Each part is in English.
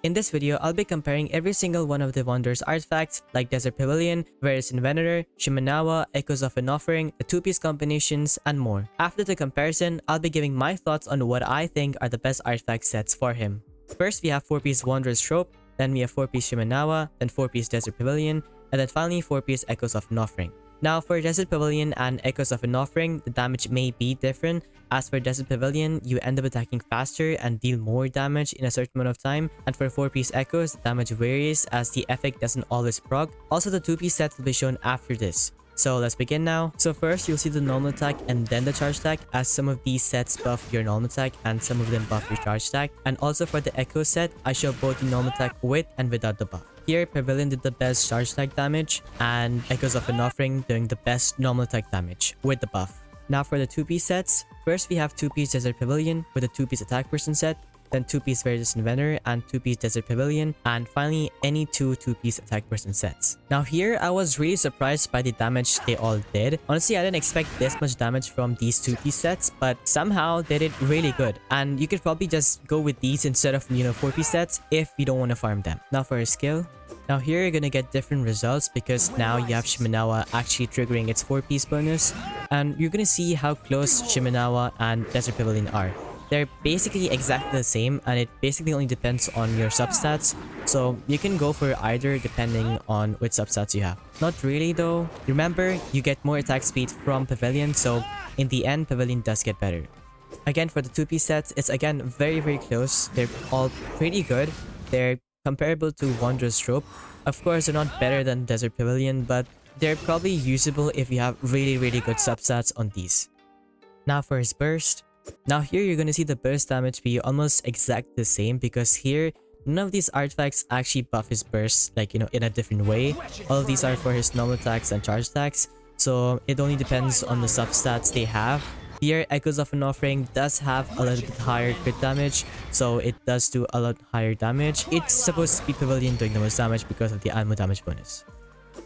In this video, I'll be comparing every single one of the Wanderer's artifacts like Desert Pavilion, viridescent venerer, Shimenawa, Echoes of an Offering, the two-piece combinations, and more. After the comparison, I'll be giving my thoughts on what I think are the best artifact sets for him. First, we have 4-piece Wanderer's Troupe, then we have 4-piece Shimenawa, then 4-piece Desert Pavilion, and then finally 4-piece Echoes of an Offering. Now, for Desert Pavilion and Echoes of an Offering, the damage may be different. As for Desert Pavilion, you end up attacking faster and deal more damage in a certain amount of time. And for 4-piece Echoes, the damage varies as the effect doesn't always proc. Also, the 2-piece set will be shown after this. So let's begin now. So first, you'll see the normal attack and then the charge attack, as some of these sets buff your normal attack and some of them buff your charge attack. And also for the Echo set, I show both the normal attack with and without the buff. Here, Pavilion did the best charge attack damage, and Echoes of an Offering doing the best normal attack damage with the buff. Now for the 2-piece sets, first we have 2-piece Desert Pavilion with a 2-piece attack person set, then 2-piece viridescent venerer and 2-piece Desert Pavilion, and finally any 2-piece attack person sets. Now here, I was really surprised by the damage they all did. Honestly, I didn't expect this much damage from these 2-piece sets, but somehow they did really good. And you could probably just go with these instead of, 4-piece sets if you don't want to farm them. Now for a skill. Now here you're gonna get different results because now you have Shimenawa actually triggering its 4-piece bonus, and you're gonna see how close Shimenawa and Desert Pavilion are. They're basically exactly the same, and it basically only depends on your substats, so you can go for either depending on which substats you have. Not really though. Remember, you get more attack speed from Pavilion, so in the end, Pavilion does get better. Again, for the 2-piece sets, it's again very close. They're all pretty good. They're comparable to Wanderer's Troupe. Of course, they're not better than Desert Pavilion, but they're probably usable if you have really good substats on these. Now for his burst. Now here you're gonna see the burst damage be almost exactly the same because here none of these artifacts actually buff his burst in a different way. All of these are for his normal attacks and charge attacks, so it only depends on the substats they have. Here, Echoes of an Offering does have a little bit higher crit damage, so it does do a lot higher damage. It's supposed to be Pavilion doing the most damage because of the ammo damage bonus.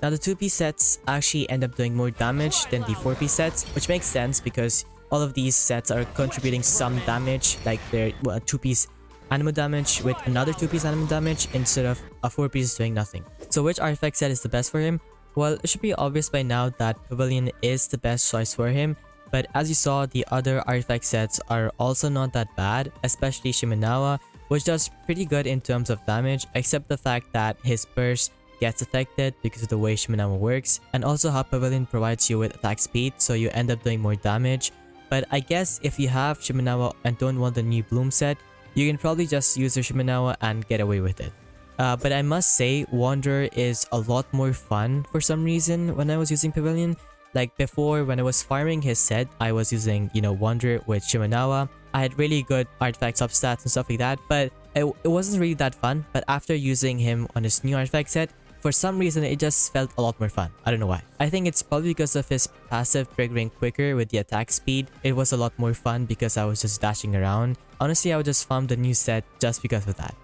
Now the 2-piece sets actually end up doing more damage than the 4-piece sets, which makes sense because all of these sets are contributing some damage, like their 2-piece animo damage with another 2-piece animo damage instead of a 4-piece doing nothing. So which artifact set is the best for him? Well, it should be obvious by now that Pavilion is the best choice for him. But as you saw, the other artifact sets are also not that bad, especially Shimenawa, which does pretty good in terms of damage, except the fact that his burst gets affected because of the way Shimenawa works, and also how Pavilion provides you with attack speed, so you end up doing more damage. But I guess if you have Shimenawa and don't want the new Bloom set, you can probably just use your Shimenawa and get away with it. But I must say, Wanderer is a lot more fun for some reason when I was using Pavilion. Like before, when I was farming his set, I was using, Wanderer with Shimenawa. I had really good artifact substats and stuff like that, but it wasn't really that fun. But after using him on his new artifact set, for some reason, it just felt a lot more fun. I don't know why. I think it's probably because of his passive triggering quicker with the attack speed. It was a lot more fun because I was just dashing around. Honestly, I would just farm the new set just because of that.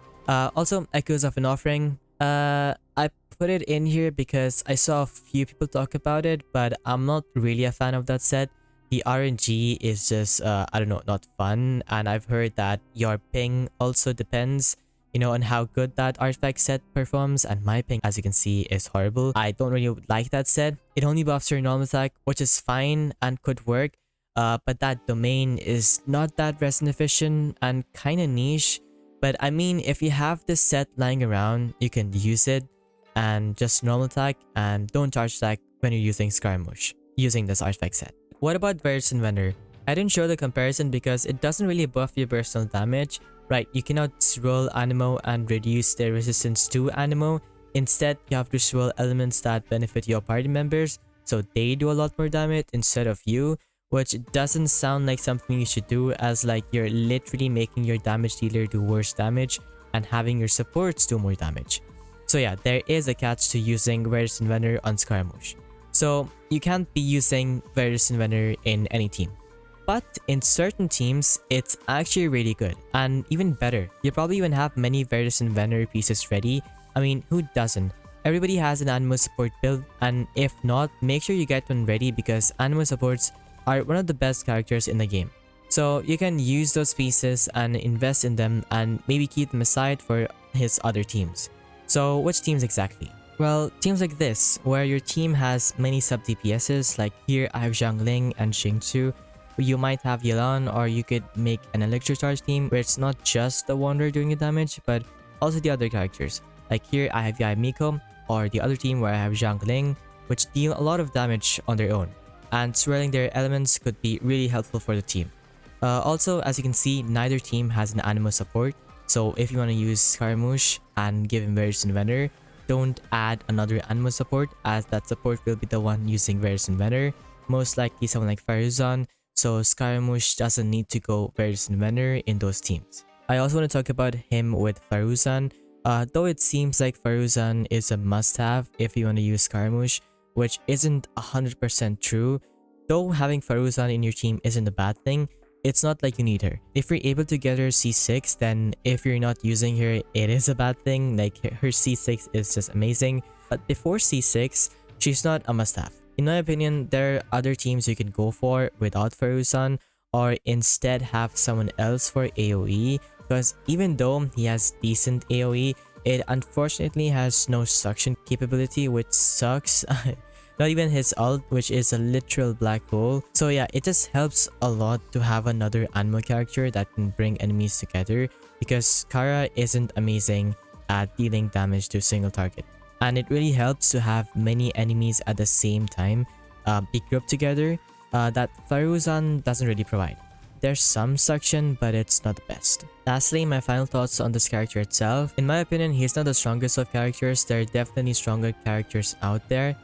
Also, Echoes of an Offering. I put it in here because I saw a few people talk about it, but I'm not really a fan of that set. The RNG is just, I don't know, not fun. And I've heard that your ping also depends, on how good that artifact set performs. And my ping, as you can see, is horrible. I don't really like that set. It only buffs your normal attack, which is fine and could work. But that domain is not that resonant efficient and kind of niche. But I mean, if you have this set lying around, you can use it and just normal attack and don't charge attack when you're using Scaramouche using this artifact set. What about viridescent venerer? I didn't show the comparison because it doesn't really buff your personal damage, right? You cannot swirl animo and reduce their resistance to animo. Instead, you have to swirl elements that benefit your party members, so they do a lot more damage instead of you, which doesn't sound like something you should do, as like you're literally making your damage dealer do worse damage and having your supports do more damage. So yeah, there is a catch to using viridescent venerer on Scaramouche. So you can't be using viridescent venerer in any team. But in certain teams, it's actually really good. And even better, you probably even have many viridescent venerer pieces ready. I mean, who doesn't? Everybody has an animo support build, and if not, make sure you get one ready because animo supports are one of the best characters in the game. So you can use those pieces and invest in them and maybe keep them aside for his other teams. So which teams exactly? Well, teams like this, where your team has many sub DPSs, like here I have Zhangling and Xingqiu. You might have Yelan, or you could make an Elixir Charge team where it's not just the Wanderer doing the damage, but also the other characters. Like here I have Yai Miko, or the other team where I have Zhangling, which deal a lot of damage on their own. And swirling their elements could be really helpful for the team. Also, as you can see, neither team has an Animo support. So if you want to use Scaramouche and give him Veridescent Venerer, don't add another Animo support, as that support will be the one using Veridescent Venerer. Most likely someone like Faruzan, so Scaramouche doesn't need to go Veridescent Venerer in those teams. I also want to talk about him with Faruzan. Though it seems like Faruzan is a must-have if you want to use Scaramouche, which isn't 100% true. Though having Faruzan in your team isn't a bad thing, it's not like you need her. If you're able to get her C6, then if you're not using her, it is a bad thing. Like her C6 is just amazing. But before C6, she's not a must-have. In my opinion, there are other teams you can go for without Faruzan, or instead have someone else for AoE, because even though he has decent AoE, it unfortunately has no suction capability, which sucks. Not even his ult, which is a literal black hole. So yeah, it just helps a lot to have another Anemo character that can bring enemies together, because Kara isn't amazing at dealing damage to a single target. And it really helps to have many enemies at the same time be grouped together that Faruzan doesn't really provide. There's some suction, but it's not the best. Lastly, my final thoughts on this character itself. In my opinion, he's not the strongest of characters. There are definitely stronger characters out there,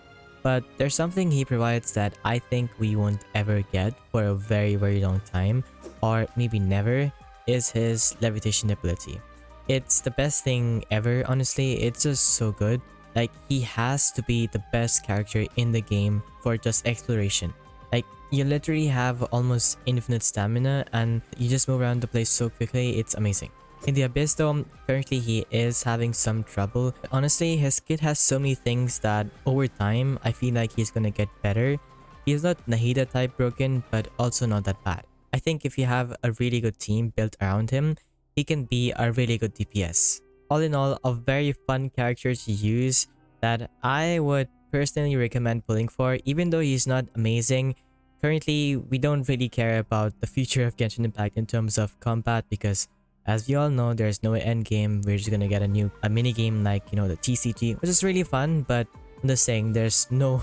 but there's something he provides that I think we won't ever get for a very long time, or maybe never, is his levitation ability. It's the best thing ever, honestly. It's just so good. Like, he has to be the best character in the game for just exploration. Like, you literally have almost infinite stamina and you just move around the place so quickly, it's amazing. In the Abyss though, currently he is having some trouble. Honestly, his kit has so many things that over time, I feel like he's gonna get better. He's not Nahida type broken, but also not that bad. I think if you have a really good team built around him, he can be a really good DPS. All in all, a very fun character to use that I would personally recommend pulling for, even though he's not amazing. Currently, we don't really care about the future of Genshin Impact in terms of combat, because as we all know, there's no end game. We're just gonna get a mini game like, you know, the TCG, which is really fun, but I'm just saying there's no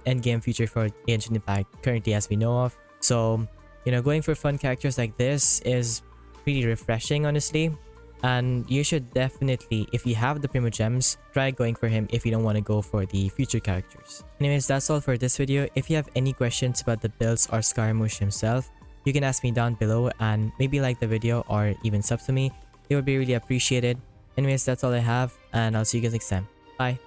end game future for Genshin Impact currently as we know of. So, you know, going for fun characters like this is pretty refreshing, honestly. And you should definitely, if you have the Primogems, try going for him if you don't want to go for the future characters. Anyways, that's all for this video. If you have any questions about the builds or Scaramouche himself, you can ask me down below and maybe like the video or even sub to me. It would be really appreciated. Anyways, that's all I have, and I'll see you guys next time. Bye.